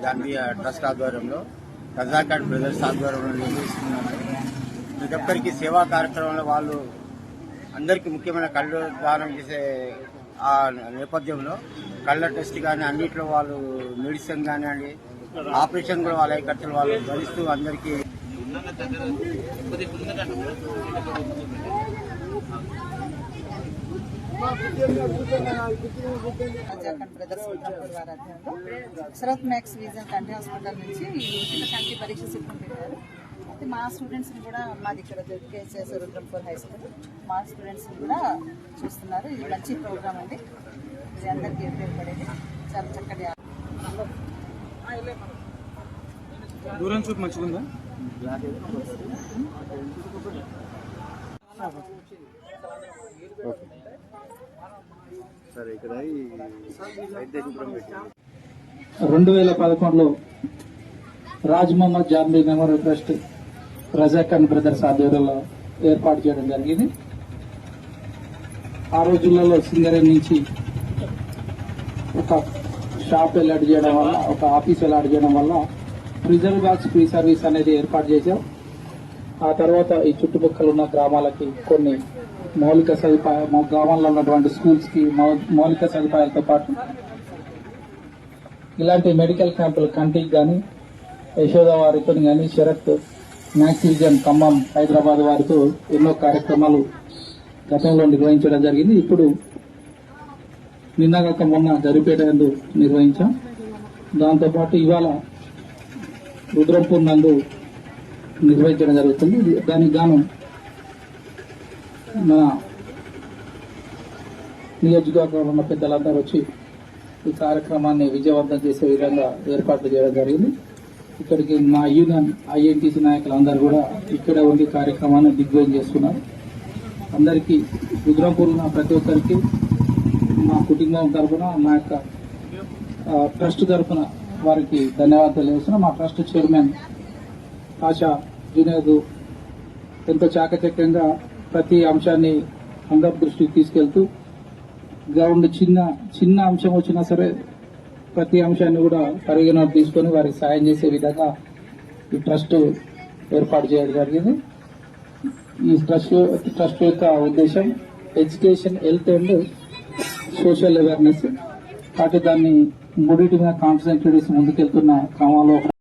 జాన్వియా trust ఆధ్వర్యంలో Razakar brothers ఆధ్వర్యంలో నిర్వహిస్తున్నాము. ప్రతి ఒక్కరికి సేవా కార్యక్రమంలో వాళ్ళు అందరికీ ముఖ్యమైన కళ్ళు దానం చేసే ఆ నేపథ్యంలో కళ్ళ టెస్ట్ కానీ అన్నింటిలో వాళ్ళు మెడిసిన్ కానివ్వండి, ఆపరేషన్ కూడా వాళ్ళ ఖర్చులు వాళ్ళు భరిస్తూ అందరికీ సరత్ మ్యాక్స్ విజన్ కంటి హాస్పిటల్ నుంచి ఉచిత కంటి పరీక్ష శిక్షణ పెట్టారు. అయితే మా స్టూడెంట్స్ని కూడా మాది ఇక్కడ జెడ్కేఎస్ రుద్రంపూర్ హై స్కూల్ మా స్టూడెంట్స్ని కూడా చూస్తున్నారు. ఇది మంచి ప్రోగ్రామ్ అండి, ఇది అందరికీ ఉపయోగపడేది. చాలా చక్కటి దూరం చూపు మంచిగా ఉందా? సరే, ఇక్కడ 2011లో Raj Mohammed Janvi memorial trust Razakhan brothers ఆధ్వర్యంలో ఏర్పాటు చేయడం జరిగింది. ఆ రోజులలో సింగరేణి నుంచి ఒక షాప్ అలాట్ చేయడం వల్ల, ఒక ఆఫీస్ అలాట్ చేయడం వల్ల ప్రిజర్వ్ బాక్స్ ఫ్రీ సర్వీస్ అనేది ఏర్పాటు చేశాం. ఆ తర్వాత ఈ చుట్టుపక్కల ఉన్న గ్రామాలకి కొన్ని మౌలిక సదుపాయాలు, మా గ్రామాల్లో ఉన్నటువంటి స్కూల్స్ కి మౌలిక సదుపాయాలతో పాటు ఇలాంటి మెడికల్ క్యాంపులు కంటికి కానీ, యశోద వారితో కానీ, శరత్ మ్యాక్స్ విజన్ ఖమ్మం హైదరాబాద్ వారితో ఎన్నో కార్యక్రమాలు గతంలో నిర్వహించడం జరిగింది. ఇప్పుడు నిన్నగాక మొన్న జరిపేట నందు నిర్వహించాం. దాంతోపాటు ఇవాళ రుద్రంపూర్ నందు నిర్వహించడం జరుగుతుంది. దానికి గాను మన నియోజకవర్గంలో ఉన్న పెద్దలందరూ వచ్చి ఈ కార్యక్రమాన్ని విజయవంతం చేసే విధంగా ఏర్పాట్లు చేయడం జరిగింది. ఇక్కడికి మా యూనియన్ ఐఎన్టీసీ నాయకులందరూ కూడా ఇక్కడే ఉండి కార్యక్రమాన్ని దిగ్విజయం చేస్తున్నారు. అందరికీ రుద్రంపూర్ ఉన్న ప్రతి ఒక్కరికి మా కుటుంబం తరఫున, మా యొక్క ట్రస్ట్ తరఫున వారికి ధన్యవాదాలు తెలియజేస్తున్నాం. మా ట్రస్ట్ చైర్మన్ ఆశా జునేదు ఎంతో చాకచక్యంగా ప్రతి అంశాన్ని అందరి దృష్టికి తీసుకెళ్తూ గ్రౌండ్ చిన్న అంశం వచ్చినా సరే ప్రతి అంశాన్ని కూడా పరిగణన తీసుకొని వారికి సాయం చేసే విధంగా ఈ ట్రస్ట్ ఏర్పాటు చేయడం జరిగింది. ఈ ట్రస్ట్ యొక్క ఉద్దేశం education, health and social awareness. కాబట్టి దాన్ని మూడింటి మీద కాన్సన్ట్రేట్ చేసి ముందుకెళ్తున్న క్రమంలో